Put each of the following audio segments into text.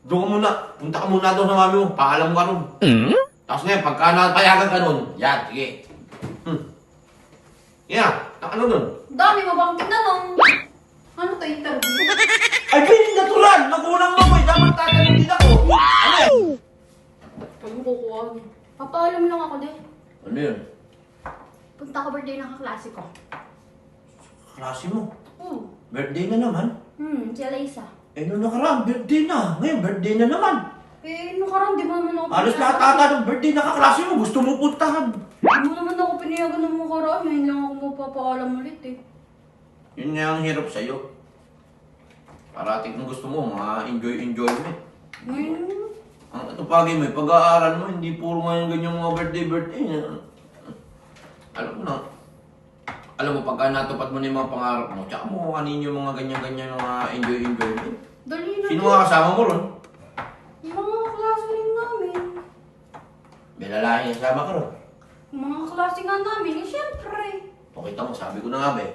Doon ka muna. Punta ka muna doon sa mami mo. Paalam ka nun. Tapos ngayon, pagka napayagan ka nun, yan, sige. Yan, ano nun? Dami mo bang tinanong? Ano to, interview? Ay, piling natural! Nagunang mo eh! Dapat tatanong din ako! Ano yan? Pag mo kukuha niya. Papaalam lang ako din. Ano yun? Punta ka birthday ng kaklase ko. Klase mo. Birthday na naman. Si Alaysa. Eh, nung nakaraan, birthday na. Ngayon, birthday na naman. Eh, nung karang di mo naman ako Halos lahat ata ng birthday na kaklase mo. Gusto mo puntahan. Di mo naman ako pinayagan ng mga karaan. Ngayon lang ako mapapaalam ulit eh. Yun nga ang hirap sa'yo. Parating kung gusto mo, mga enjoyment. Ngayon, Ang ito pagi mo, pag-aaral mo, hindi puro ngayon ganyan mga birthday. Alam mo na. Alam mo, pagka natupad mo na yung mga pangarap mo, tsaka mo kanin yung mga ganyan-ganyan mga enjoyment. dali na. Sino mga kasama mo ron? Yung mga klase rin namin. May lalaki yung kasama ka ron. Yung mga klase nga namin, eh syempre. O kita mo, sabi ko na nga ba eh.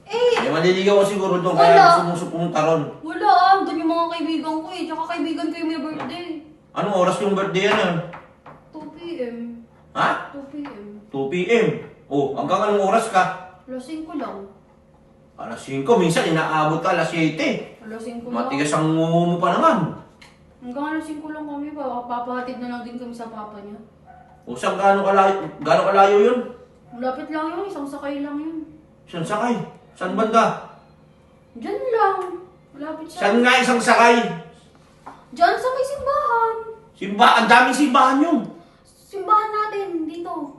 Eh, May maliligaw ko siguro doon, Wala. kaya gusto mong pumunta ron. wala doon yung mga kaibigan ko eh. Tsaka kaibigan ko yung may birthday. Anong oras yung birthday yan? 2 p.m. Ha? 2 p.m. 2 p.m. Oh, hanggang anong oras ka? Alas 5 lang. Alas 5, minsan inaabot ka alas 7. Alas 5 lang. Matigas ang ngumu mo pa naman. Hanggang alas 5 lang kami pa. Papahatid na lang din kami sa papa niya. O saan gaano kalayo yun? Malapit lang yun. Isang sakay lang yun. Saan sakay? Saan banda? Diyan lang. Malapit siya. Saan nga isang sakay? Diyan sa may simbahan. Ang daming simbahan yun. Simbahan natin dito.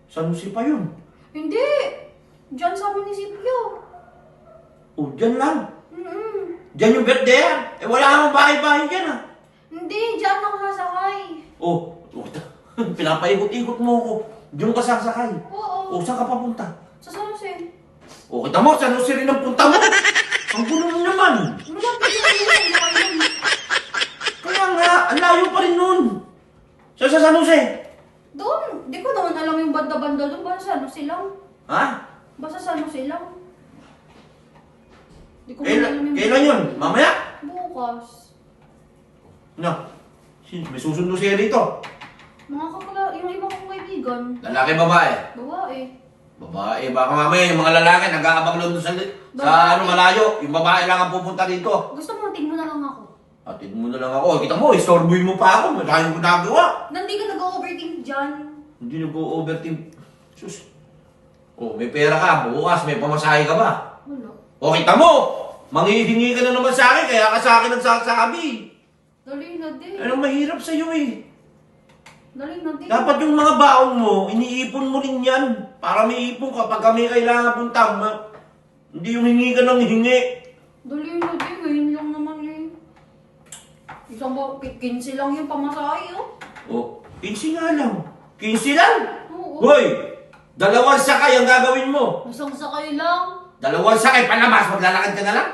San Jose pa yun? Hindi. Diyan sa munisipyo. O, dyan lang. Mm-mm. Dyan yung birthday yan. Eh, wala akong bahay-bahay dyan ah. Hindi. Diyan ako sasakay. Oh, pinapaikot-ikot mo ako. Diyan ka sasakay. Oo. O, saan ka papunta? Sa San Jose. O, kita mo, San Jose rin ang punta mo. Ang gulo mo naman. Malapit lang yun. Kaya nga, ang layo pa rin nun. Sa San Jose. Doon. Di ko naman alam yung banda-banda doon. Basta San Jose lang. Ha? Basta San Jose lang. Di ko alam yung... Kailan yun? Mamaya? Bukas. No. May susundo siya rito. Mga kakala... Yung iba kong kaibigan. Lalaki, babae. Babae. Babae, baka mamaya yung mga lalaki nag-aabang lang doon sa Babae. ano, malayo. Yung babae lang ang pupunta dito. Gusto mo, tingin mo na lang ako. Atid mo na lang ako. Kita mo, istorboy mo pa ako. Masyadong ko nagawa. Nandi ka nag-overthink dyan. Hindi nag-overthink. Sus. Oh, may pera ka. Bukas, may pamasahe ka ba? Wala. O, kita mo! Manghihingi ka na naman sa akin, kaya ka sa akin nagsasabi. Dali na din. Anong mahirap sa'yo eh. Dali na din. Dapat yung mga baon mo, iniipon mo rin yan. Para may ipon ka pag kami kailangan punta. Hindi yung hingi ka ng hingi. Dali na din. Ngayon lang naman eh. Isang ba, 15 lang yung pamasahe oh. O, 15 nga lang. 15 lang? Oo. Hoy! Dalawang sakay ang gagawin mo. Isang sakay lang. Dalawang sakay, palabas, maglalakad ka na lang.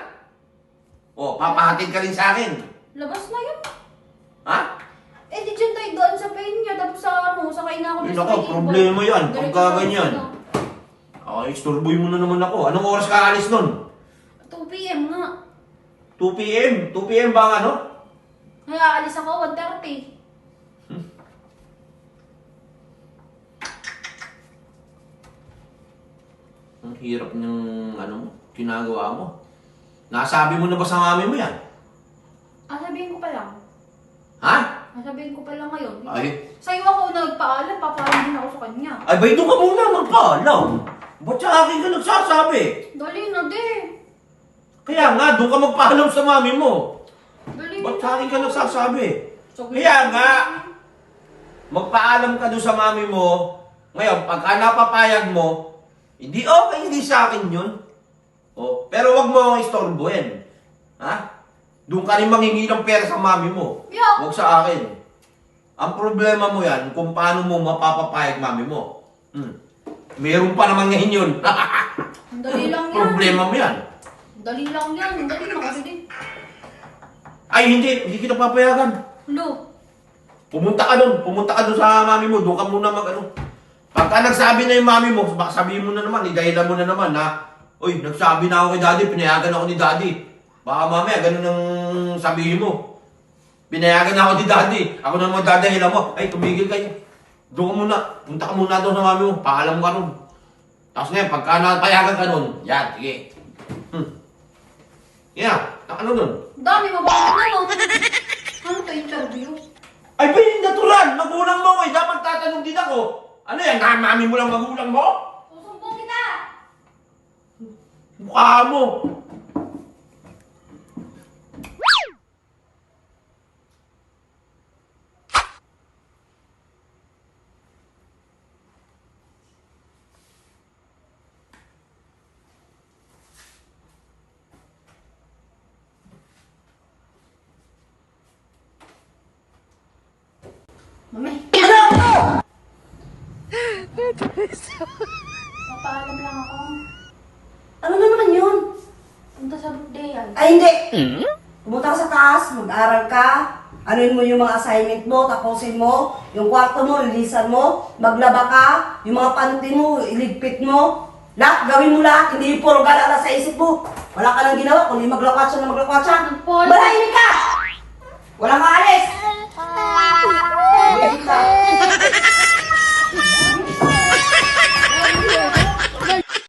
O, papahatid ka rin sa akin. Labas na yun. Ha? Eh di dyan tayo doon sa Peña. Tapos sa ano, sakay na ako Yun sa ako, Peña. problema yan. Diretso Pagka sa ganyan. ano, Okay, istorboy mo na naman ako. Anong oras ka alis nun? 2 p.m. nga. 2 p.m.? 2 p.m. ba ang ano? Kaya alis ako 1:30. Ang hirap ng ano, ginagawa mo. Nasabi mo na ba sa mami mo yan? Sabihin ko pa lang. Ha? Sabihin ko pa lang ngayon. Ay, Sa'yo ako nagpaalam, papaalam din ako sa kanya. ay ba ito ka muna magpaalam? Ba't sa akin ka nagsasabi? Dali na din. Kaya nga, doon ka magpaalam sa mami mo. Dali Ba't na. sa akin ka nagsasabi? Sabi- Kaya nga, magpaalam ka doon sa mami mo. Ngayon, pagka napapayag mo, hindi okay, hindi sa akin yun. Oh, pero wag mo akong istorbohin. Ha? Doon ka rin manghingi ng pera sa mami mo. Yeah. Huwag sa akin. Ang problema mo yan, kung paano mo mapapapayag mami mo. Meron pa naman ngayon yun. Ang dali lang yan. Problema mo yan. Dali lang yan. Dali na kasi din. Ay, hindi kita papayagan. Lo. Pumunta ka doon sa mami mo, doon ka muna mag-ano. Pagka nagsabi na yung mami mo, baka sabihin mo na naman, idahilan mo na naman na, uy, nagsabi na ako kay daddy, pinayagan ako ni daddy. Baka mamaya, ganun ang sabihin mo. Pinayagan na ako ni daddy. Ako na magdadahilan mo. Ay, tumigil kayo. Doon ka muna. Punta ka muna doon sa mami mo. Paalam ka nun. Tapos ngayon, pagka napayagan ka nun, yan, sige. Yan, ano nun? Dami mo ba ano? Ano to interview? Ay, ba yung natural? Magulang mo ko eh. Dapat tatanong din ako. Ano yan? Mami mo lang magulang mo? Susumbong kita! Mukha mo. Mami, Ano? papaalam lang ako. Ano na naman yun? Punta sa birthday yan. Ay, hindi. Pumunta ka sa taas, mag-aral ka, anuin mo yung mga assignment mo, tapusin mo, yung kwarto mo, lilisan mo, maglaba ka, yung mga panty mo, iligpit mo. Lahat, gawin mo lahat, hindi yung puro galala sa isip mo. Wala ka nang ginawa, kundi maglakwatsa na maglakwatsa. Paul. Malahimik ka! Walang aalis!